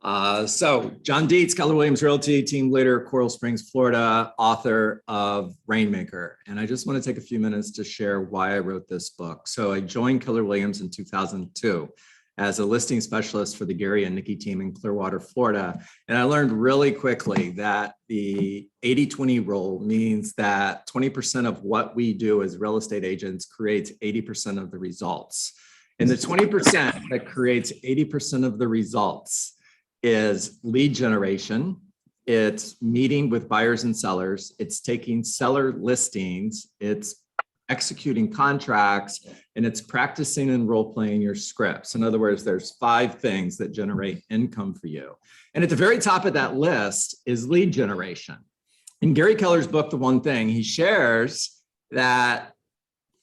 So John Dietz, Keller Williams Realty, team leader, Coral Springs, Florida, author of Rainmaker. And I just want to take a few minutes to share why I wrote this book. So I joined Keller Williams in 2002 as a listing specialist for the Gary and Nikki team in Clearwater, Florida. And I learned really quickly that the 80-20 rule means that 20% of what we do as real estate agents creates 80% of the results. And the 20% that creates 80% of the results is lead generation, it's meeting with buyers and sellers, it's taking seller listings, it's executing contracts, and it's practicing and role-playing your scripts. In other words, there's 5 things that generate income for you. And at the very top of that list is lead generation. In Gary Keller's book, The One Thing, he shares that,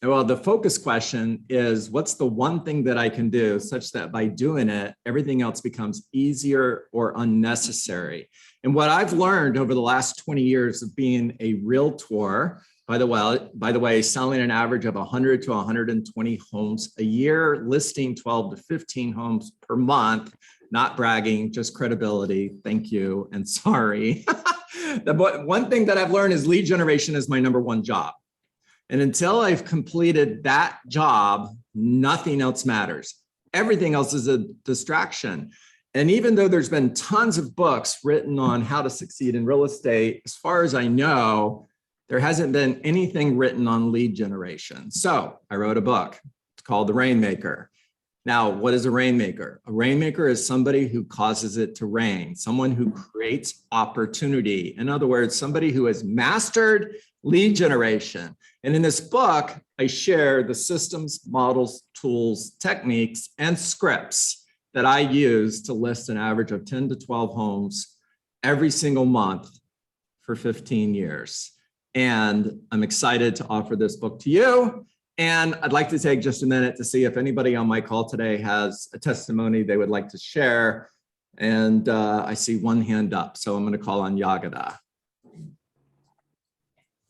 well, the focus question is, what's the one thing that I can do such that by doing it, everything else becomes easier or unnecessary? And what I've learned over the last 20 years of being a realtor, by the way, selling an average of 100 to 120 homes a year, listing 12 to 15 homes per month, not bragging, just credibility. Thank you and sorry. The one thing that I've learned is lead generation is my #1 job. And until I've completed that job, nothing else matters. Everything else is a distraction. And even though there's been tons of books written on how to succeed in real estate, as far as I know, there hasn't been anything written on lead generation. So I wrote a book. It's called The Rainmaker. Now, what is a rainmaker? A rainmaker is somebody who causes it to rain, someone who creates opportunity. In other words, somebody who has mastered lead generation. And in this book, I share the systems, models, tools, techniques, and scripts that I use to list an average of 10 to 12 homes every single month for 15 years. And I'm excited to offer this book to you. And I'd like to take just a minute to see if anybody on my call today has a testimony they would like to share. And I see one hand up, so I'm going to call on Yagada.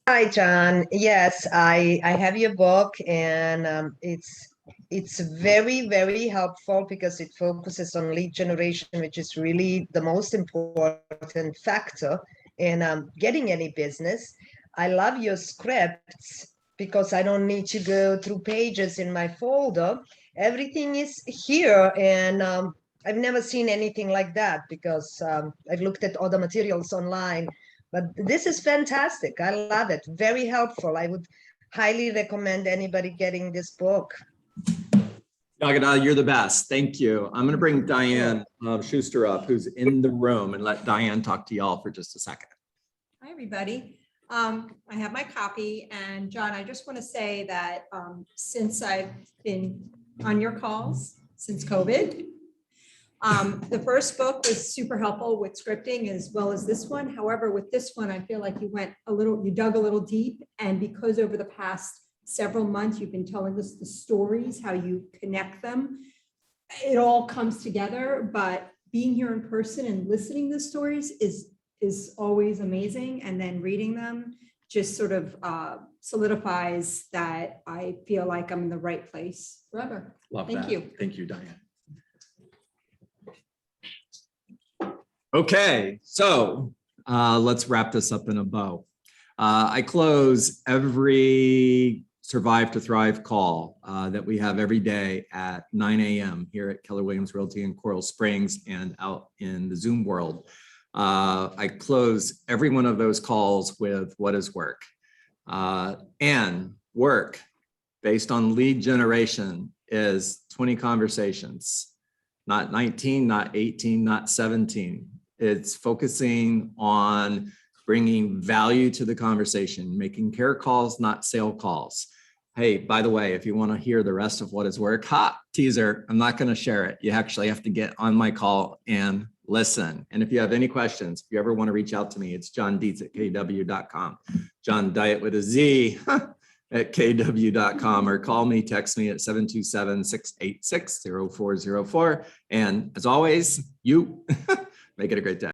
Hi, John. Yes, I have your book, and it's very, very helpful because it focuses on lead generation, which is really the most important factor in getting any business. I love your scripts because I don't need to go through pages in my folder. Everything is here, and I've never seen anything like that because I've looked at other materials online. But this is fantastic. I love it. Very helpful. I would highly recommend anybody getting this book. Yagada, you're the best. Thank you. I'm going to bring Diane Schuster up, who's in the room, and let Diane talk to y'all for just a second. Hi, everybody. I have my copy. And John, I just want to say that since I've been on your calls since COVID, the first book was super helpful with scripting as well as this one. However, with this one, I feel like you dug a little deep. And because over the past several months, you've been telling us the stories, how you connect them, it all comes together. But being here in person and listening to the stories is always amazing. And then reading them just sort of solidifies that I feel like I'm in the right place forever. Love that. Thank you. Thank you, Diane. Okay, so let's wrap this up in a bow. I close every Survive to Thrive call that we have every day at 9 a.m. here at Keller Williams Realty in Coral Springs and out in the Zoom world. I close every one of those calls with what is work? And work based on lead generation is 20 conversations, not 19, not 18, not 17. It's focusing on bringing value to the conversation, making care calls, not sale calls. Hey, by the way, if you want to hear the rest of what is work, teaser, I'm not going to share it. You actually have to get on my call and listen. And if you have any questions, if you ever want to reach out to me, it's johndietz@kw.com. John Diet with a Z at kw.com, or call me, text me at 727-686-0404. And as always, you make it a great day.